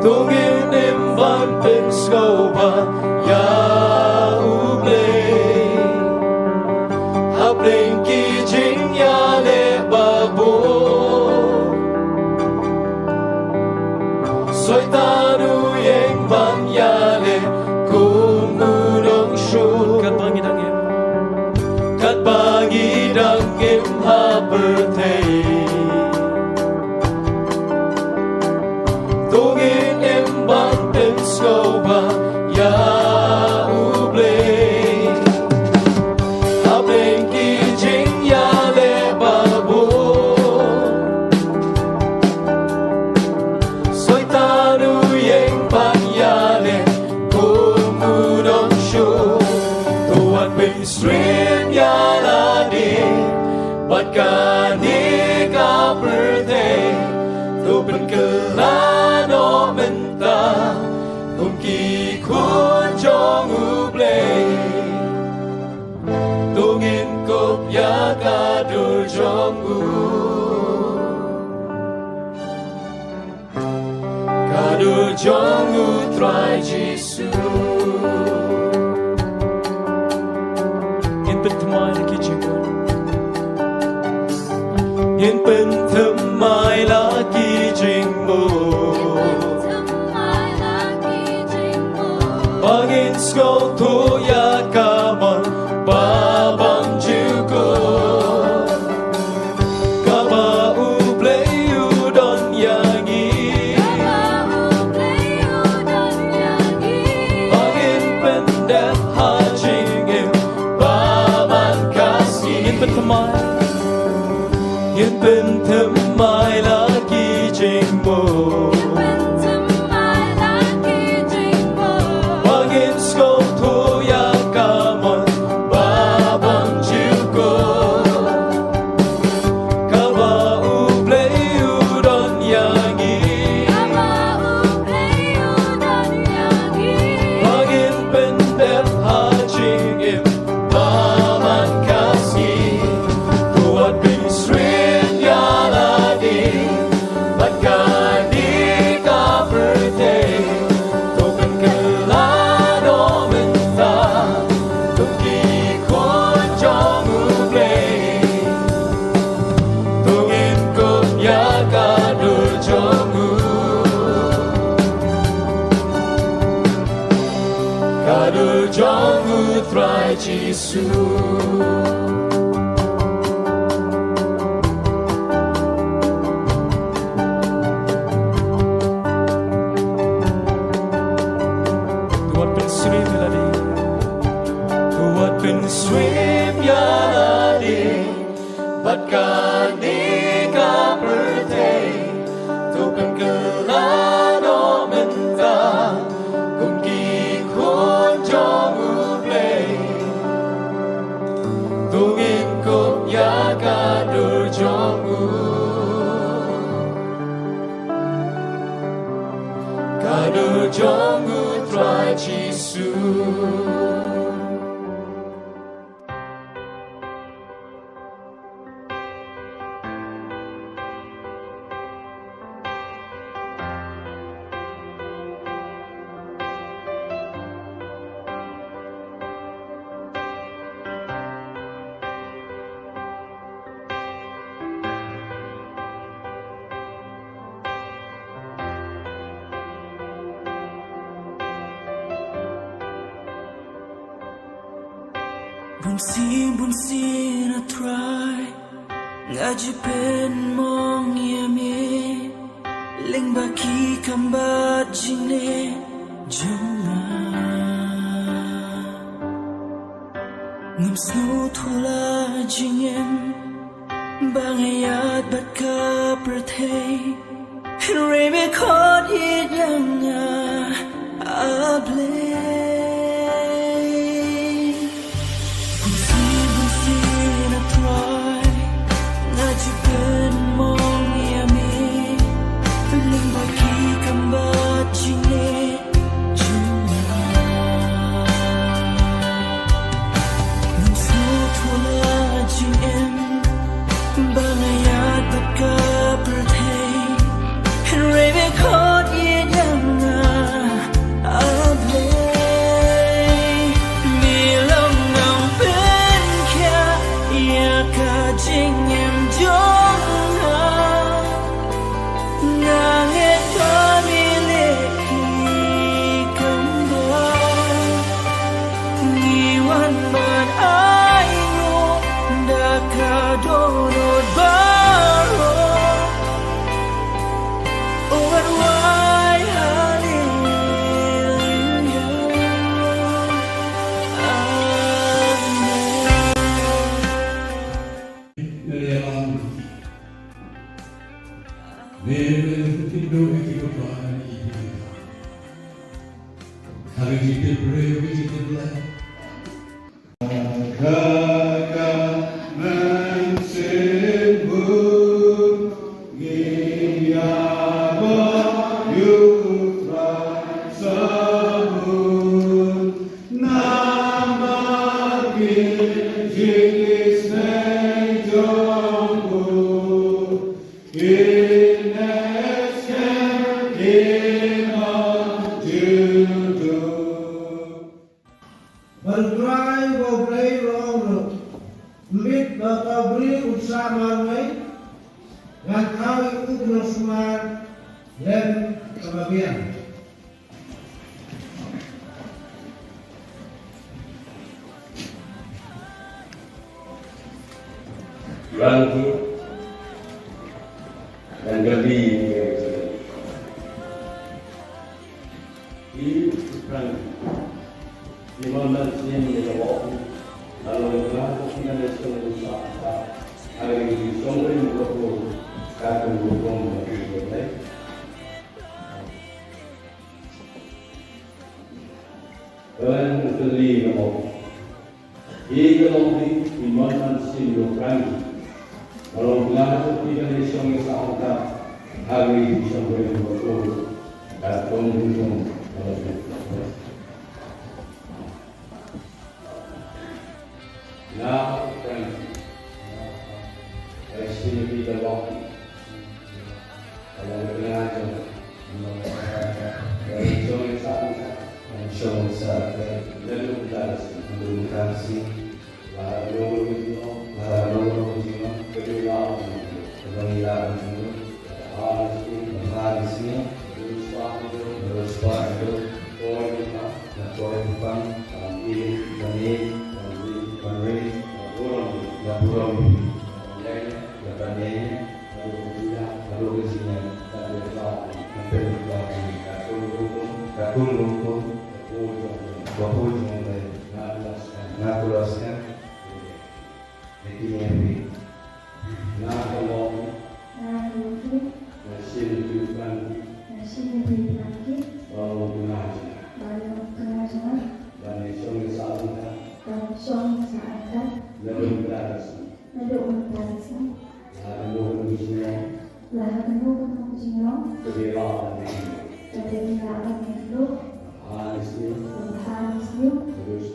Tungin im van pen skova ya uble Habling ki jing ya le babo Soi tanu yeng van ya le kum mudong shu Kat bangi dang im ha birthday Tungin im van pen skova ya uble Habling ki jing ya le babo Soi tanu yeng van ya le kum mudong shu Tuan pen stream ya la di Bat ka ni ka birthday Tu pen kelano menta Kum ki kun jong uble Tungin kop ya ka dur jong u Ka dur jong u try Jisu Yin pen thamai la ki jing Yin pen thamai la ki jing mo Bangin sko to ya kamon babang juko Kaba uble udon yangi Bangin pendek hajingim baman kasih Yin pen thamai la ki jing mo Bangin sko to ya kamon babang juko Kaba uble udon yangi Bangin pendek hajingim baman kasih Tuat bin srin ya ladi Bagani ka birthday Token kelano menta Tuki kon jong uble Tungin kop ya ka dur jong u Ka dur jong u try Jisu Tuat pen swim ya ladi Bat ka ni ka birthday Tu pen kelano menta Kum ki kun jong uble Tungin kop ya ka dur jong u Ka dur jong u try Jisu Bunsi na try Ngaji pen mong yame Ling baki kambat jine Jonga Ngam snu thula jingem Bangayat bat ka perthei Henry me khot yit yanga Able Bangayat bat ka perthei Henry me khot yit yang Nere tindo iki kepani hari kita beri kita belah kakak mensebut giyaba yutra sabun nama jenis nejombu Bergerai bobrei rong lit bakabri utsama mai ngakawi ubno sumar dan kebagian Bantu dan gadi ini bukan di mana sini yang bawa lalu kalau kita nescau usaha hari ini semua ini berlaku kata berlaku begitu dan beli nama ini kalau di mana sini bukan kalau kita tidak nescau usaha hari ini semua ini berlaku kata berlaku Now, friends, I see people walking. Along the line, showing something. Lalu kasih, lalu kedua, harusnya, terus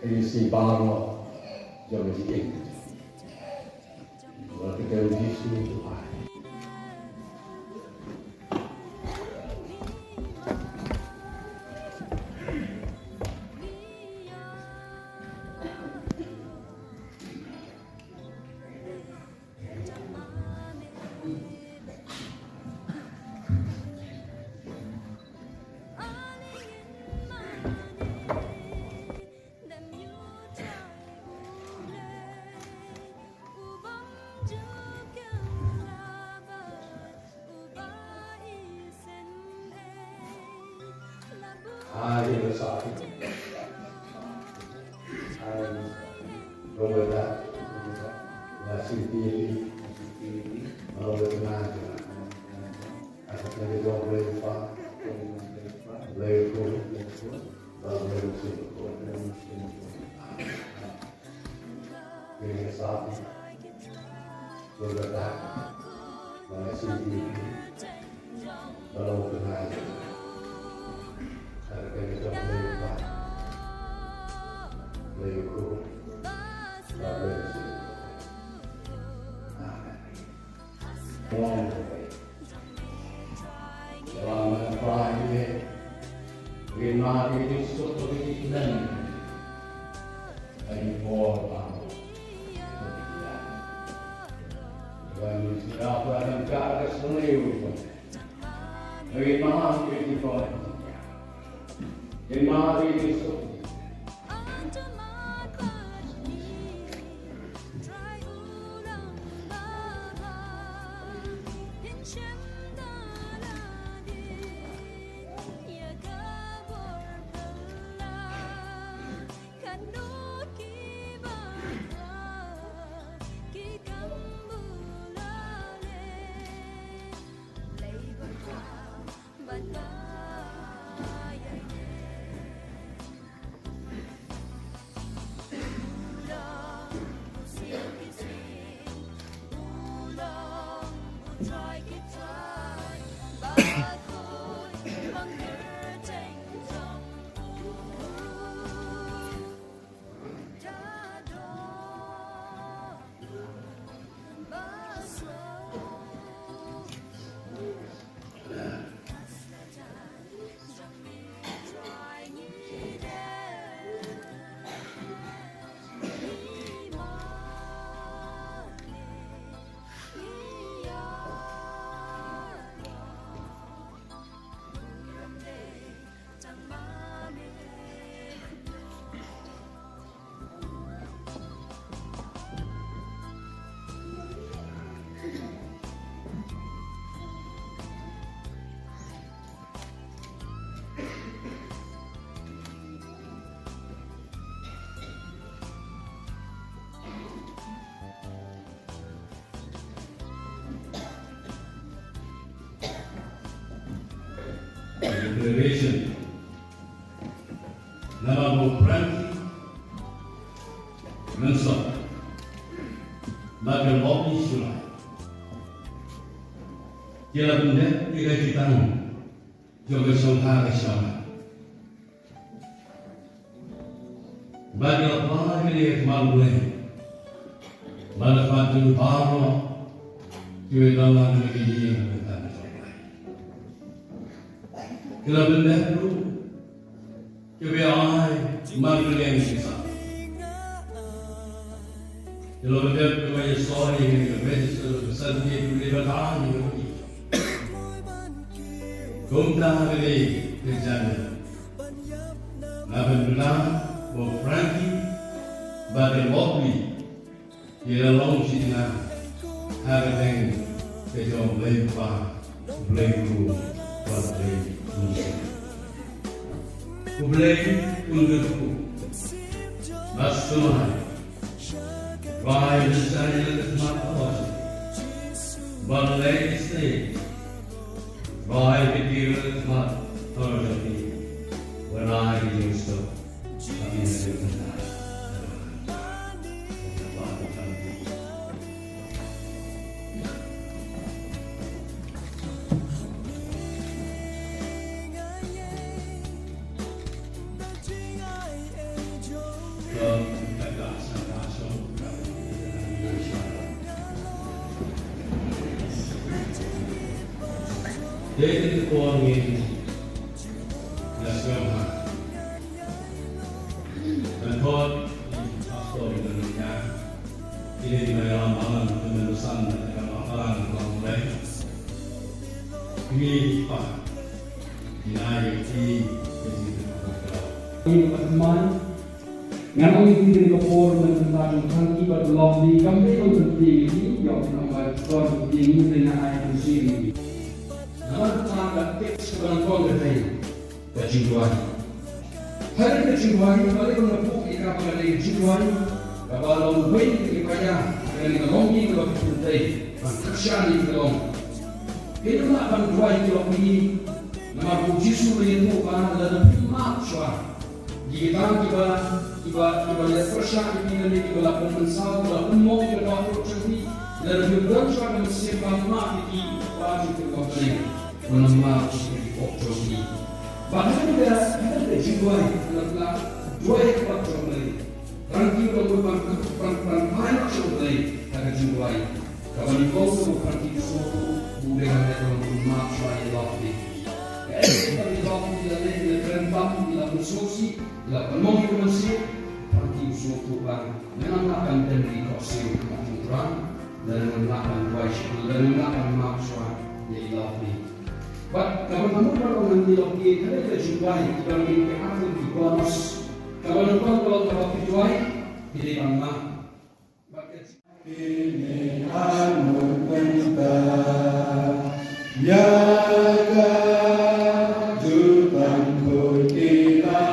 isi baru jauh sedikit. Kalau kita uji Tuhan. Hari besar, Roberta, nasi pilih, kalau berkenan, asalnya dua berapa, berapa, ini sahaja, Roberta, nasi pilih, kalau berkenan. Terima kasih. akan ke atas sendiri. Dari mana kita kau? Dari mana kita? Declaration nama Franky Mensah bagai Bobby Sulai dia benda kita kita juga sangka kesana bagi apa dia malu malah patu baru kita dalam negeri yang kita kita benda itu kebiasaan malu yang kita. Kalau benda itu banyak story yang kita baca, sedih itu bertahan juga. Kumta hari kerjanya, Alhamdulillah, Bob Franky, Baden Bobby, dia long sini hari yang kita boleh guru, boleh Kublai untukku, Basmai, Wahai saya khidmat Allah, Balai istri, Wahai kecil khidmat Allah, Wahai Yesus, kami berdoa. Jadi orang ini nasional dan kod pastor Indonesia ini di dalam alam penerusan dalam alam mulai ini pak dinai di teman nganong hindi ko for ng tangki ba lobby kami ng tingin yung number 4 tingin na ay sini naman tangga teks ko ng kongre Kajingwani hari Kajingwani balik ko na po ikapalay Kajingwani kabalong buhay ikaya dengan ngalongi ko puntay ang kasyani ko ito na ang buhay ko ini na mabujisu rin mo pa na pima siya kita iba lihat persyaratan ini iba lakukan mensal lakukan mau kita lakukan cerita dan berbuat siapa mensebang mak di wajib kita beri menemah di opsi bahkan kita jiwa adalah dua ekor beri ranti berubah banyak beri agar jiwa kawan kau seperti suatu budaya dalam rumah saya lakukan kita dilakukan di dalam bersusi dalam mengikuti parti suatu bang memang akan dari kosil kemakmuran dan melakukan worship dan melakukan maksud di Loki. But kamu kalau nanti Loki kada terjumpai kalau kita akan dikonos kalau terjumpai di mana. Ini anu bentar jaga jutaan kutirayate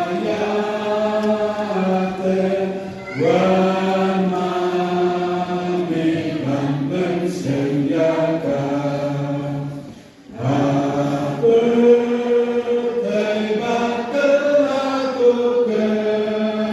wama memang mensenjaga apa tebat terlaku kersan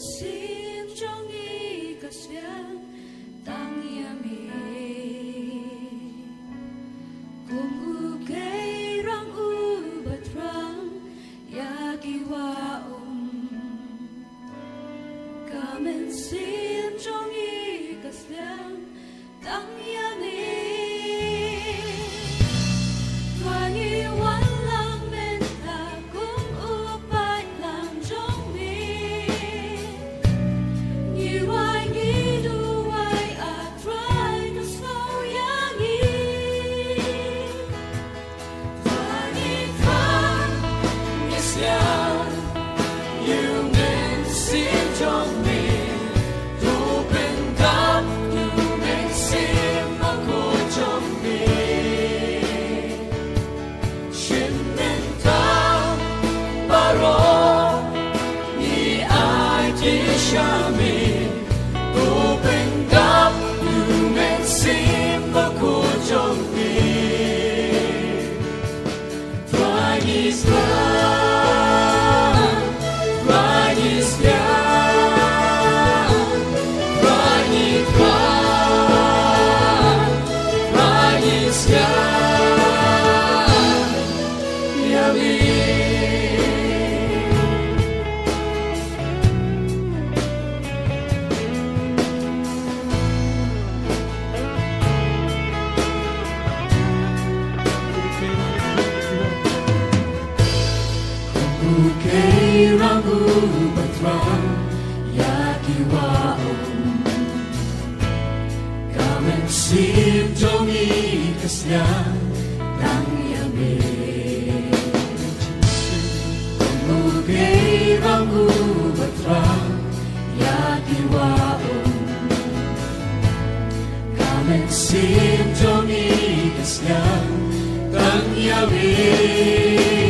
Sim trong y cả xiang tăng yami cùng u cây răng u bát răng yaki wa kamen sim trong y cả xiang tăng yami Vani wan lang men ta cùng u pai lang trong mi Sim trong y kasyan tang yami Kumugay rangu batrang yakiwaon Kamen sim trong y kasyan tang yami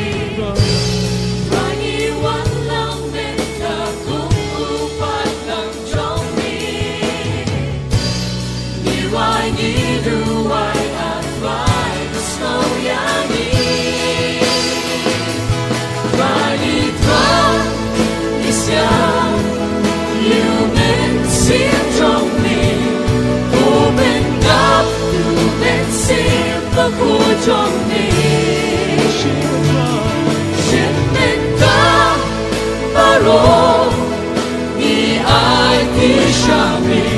trong đi Xin nên ta baro Ni ai thì xa mi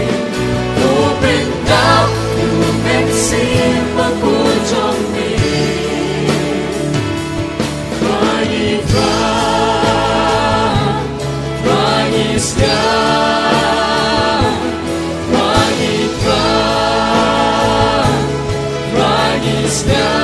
Open up You make sin But put trong đi Rani Tran Rani Skan Rani Tran Rani Skan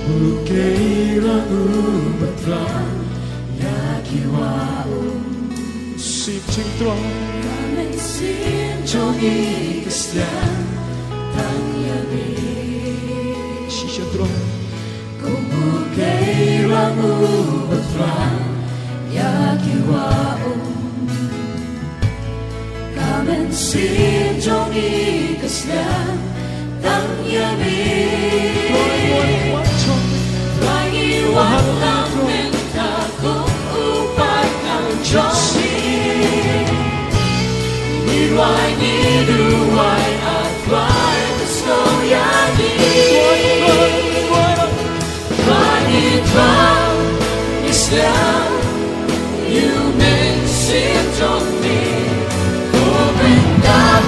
Kukira ubatran yakiwao สิบจึงตรง Kami sinjoni keslan Tanya mi ชี้ฉันตรง Kumukay ramu betrang Yaki waum Kami sinjoni keslan Tanya mi วัดชม Lagi walang minta kung upay ng Diyosi Niruay, niruay at wa'y gusto yani Lagi Trump, Islam You make sinjong mi Kumendap,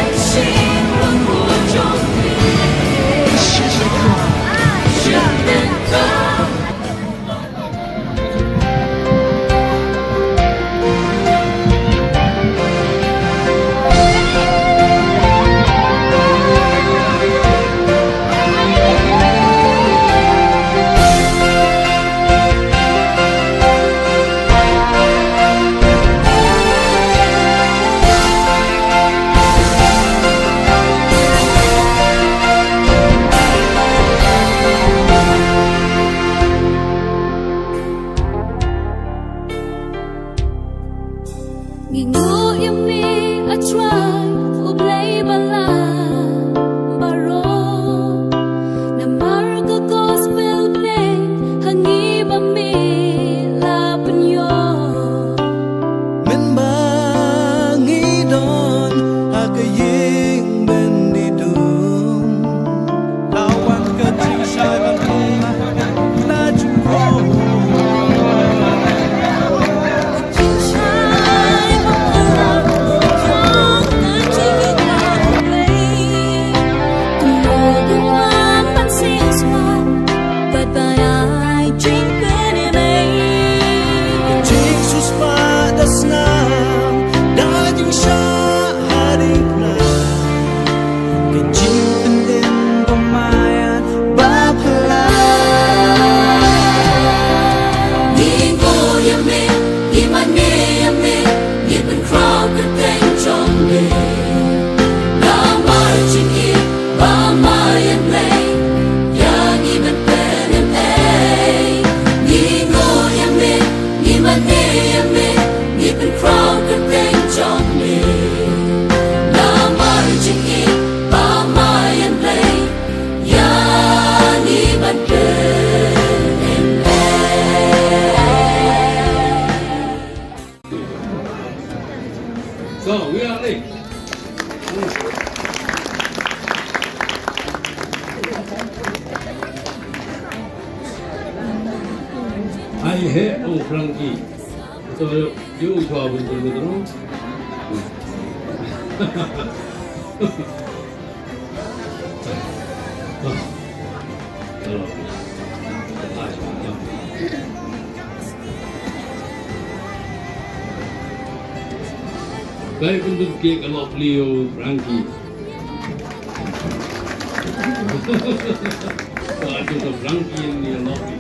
eksin ang mujong mi ชี้ฉันตรง Siyempre Ngingo yami atray ublay bala baro na marga gospel play hangi bami lapanyo Membangi don agaying bendidum lawan ketisanan na jumbo Cincay mengalam yang nanti kita play Tumulungan pansiswan Ba't ay jingpenimay Jesus padas na dating siya harip na kajimpan din pamayan bakla Ngingo yami, imane yami Ibn crowd kateng chongli Lamar chingi, bamayan lay Yang ibn penem ay Ngingo yami, imane yami Ibn crowd kateng chongli Lamar chingi, bamayan lay Yang ibn penem ay So, we are ready. I have on Frankie. So, you 좋아 보이거든. Baik untuk kek kalau beliau Frankie. Waduh, ke Frankie yang dia lobby.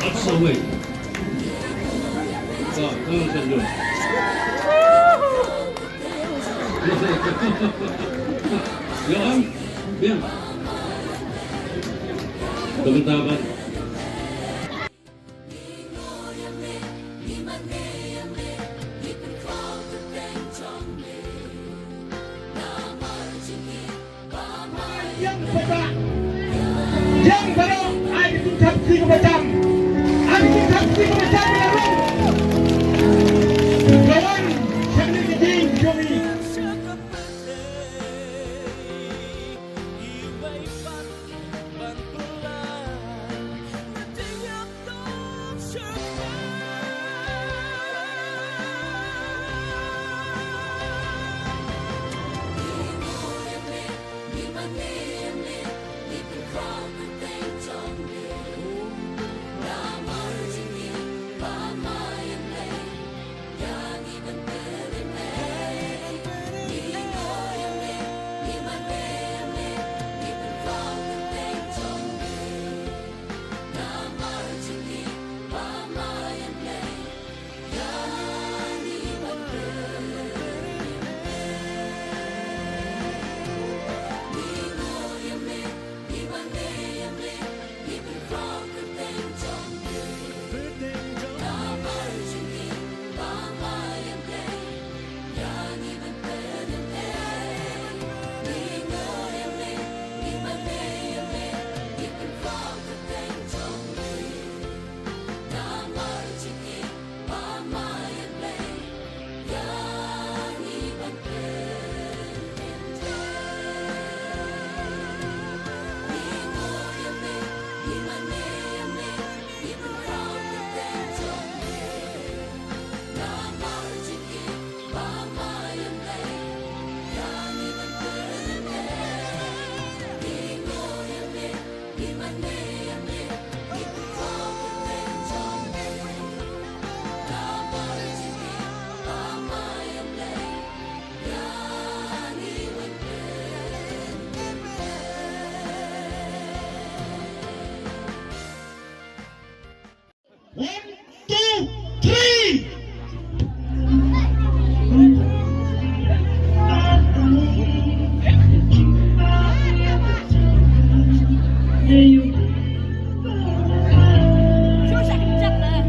Absolutely. So, tolong tunjuk. Ya kan? Bien. Teman-teman. Yang pada yang baru ai itu saksi macam ai itu saksi macam lawan seni jing jomi One, two, three. Susah kencang lah.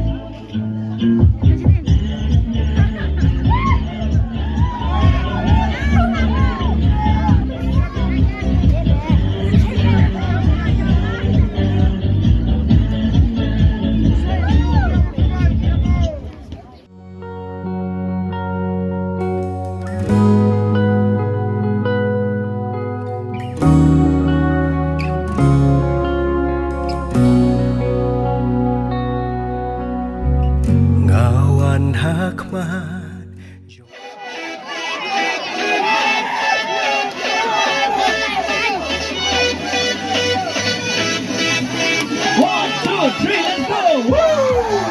Ngawan hakmat One, two, three, let's go. Woo!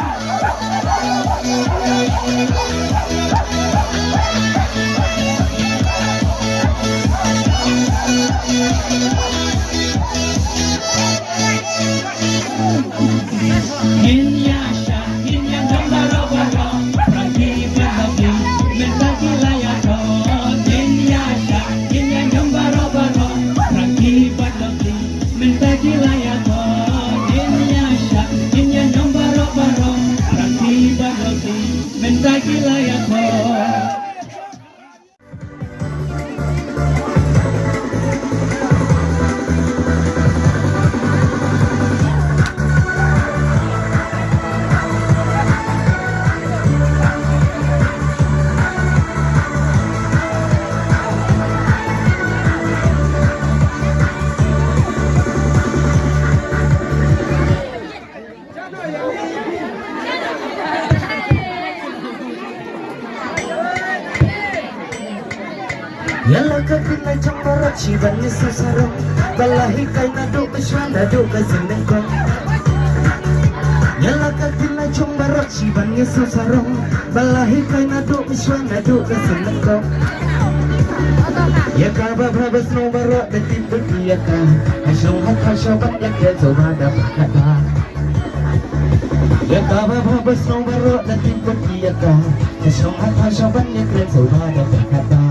Inyasha, inyandambaro-baro, pragi-bagi, mentagi-layado. Inyasha, inyandambaro-baro, pragi-bagi, mentagi-layado. Inyasha, inyandambaro-baro, pragi-bagi, mentagi-layado. Yalla kadina chambara chivanya susaro Balahi kaina do kashwana do kazinengko Yalla kadina chambara chivanya susaro Balahi kaina do kashwana do kazinengko Yaka baba basno baro dati budi yaka Ashong hakha shabat yaka zobada bakata Yaka baba basno baro dati budi yaka Ashong hakha shabat yaka zobada bakata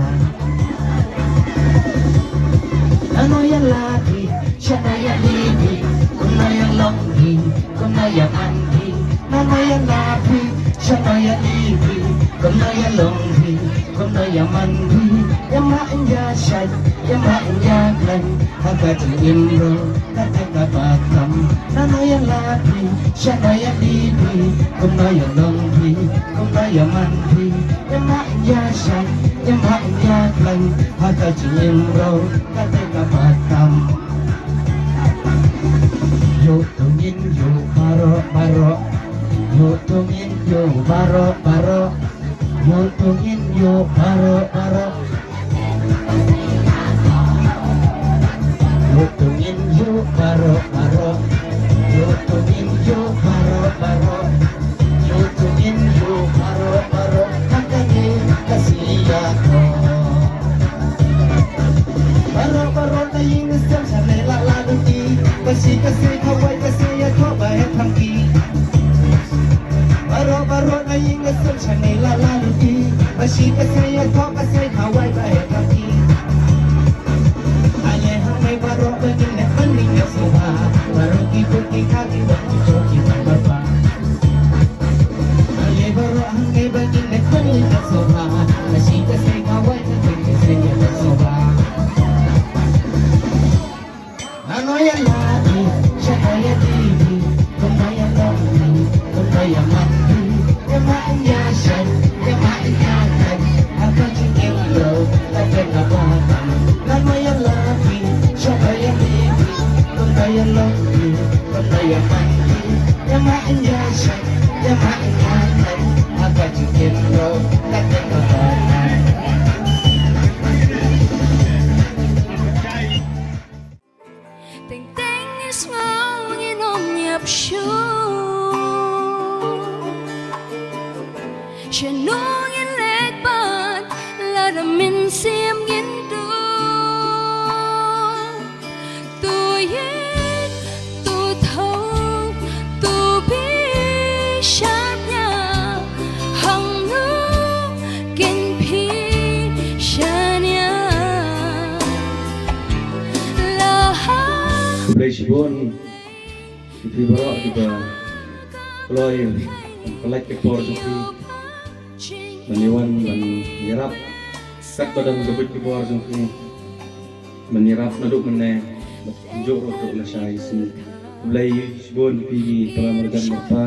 Ano yang lagi, siapa yang libi, kuna yang longgi, kuna yang andi. Ano yang lagi, siapa yang libi, kuna yang longgi, kuna yang mandi. Yang main jasad, yang main jalan, agak imro, kata batam. Ano yang lagi, siapa yang libi, kuna yang longgi, kuna yang mandi. Yang main jasad, yang main jalan, agak imro, kata batam. Yo tungin yo baro baro, yo tungin yo baro baro, yo tungin yo baro baro, yo tungin yo baro baro, yo tungin yo baro baro, yo tungin yo baro baro, makanya kasih aku. Baro-baro na yung isang sanela laluti Kasi kaway kasi ako bahit hangki Baro-baro na yung isang sanela laluti Kasi kaway bahit hangki Ayahang may baro bagin na maning na suha Baro ibuti kaki wakito kitang baba Ayah baro ang may bagin na maning na suha Kasi kaway kasi na suha Ano yang lagi, siapa yang tinggi, kena yang longgi, kena yang mati, yang main yasan, yang main jalan, akan cincin bro, akan abatan. Ano yang lagi, siapa yang tinggi, kena yang longgi, kena yang mati, yang main yasan, yang main jalan, akan cincin bro, akan abatan. Ngawangin om nhịp She nungin lekban Lara min sim gin du Tu yin, tu thâu, tu bi Mulai sibon Di barok juga Keloy Kelek ekor suki Meniwan menyerap Kat badan gebet di bawah suki Menyerap naduk meneh Tunjuk rotok na siya isi Mulai sibon pigi Pelamargan merta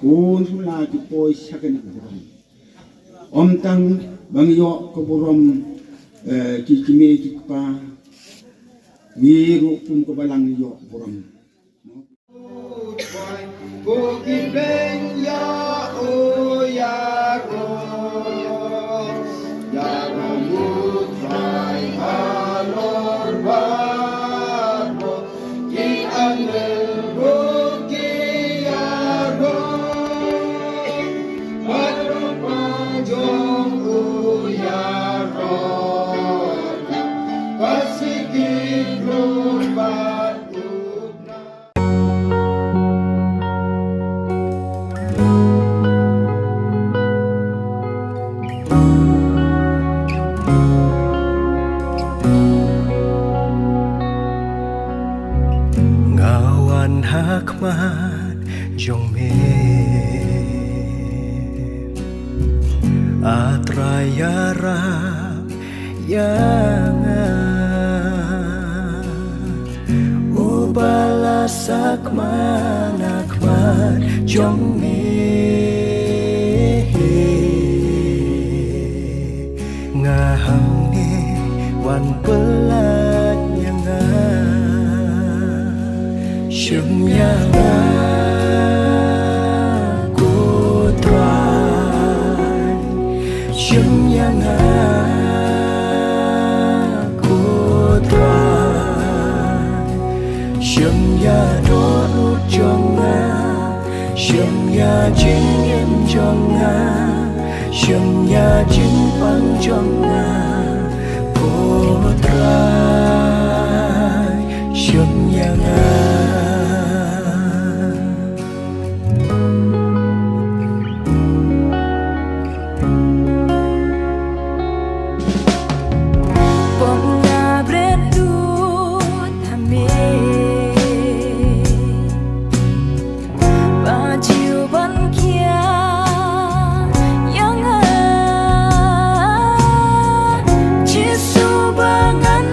Kun sula ti poi sakan ko borom. Om tang bangyo ko borom kikime kikpa miru kum ko balang yo borom. Ko kibeng ya o ya ro ya ro mutrai alor barbo ki anel Hakmat jong me atraya rap yang ubala sakman akmat jong me ngahang ni wan pelat yang Yang aku try yang aku try ya đốt jonga ya chính em jonga ya chính pang jonga cô try yang Subangan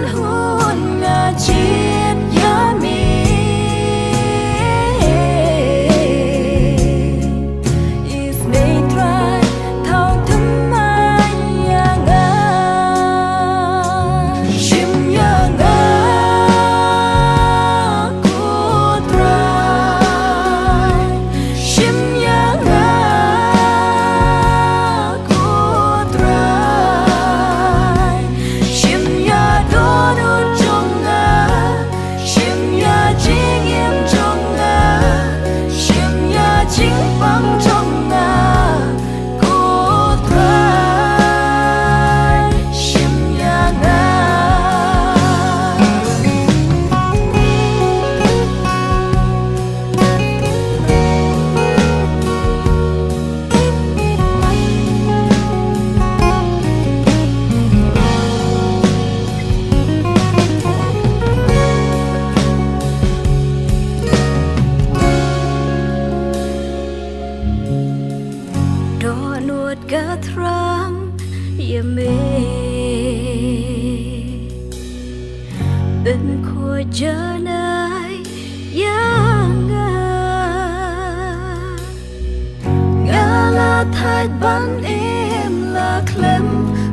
kuat terang ya me bên khôi giờ này yang ngala thay ban em là klem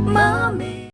ma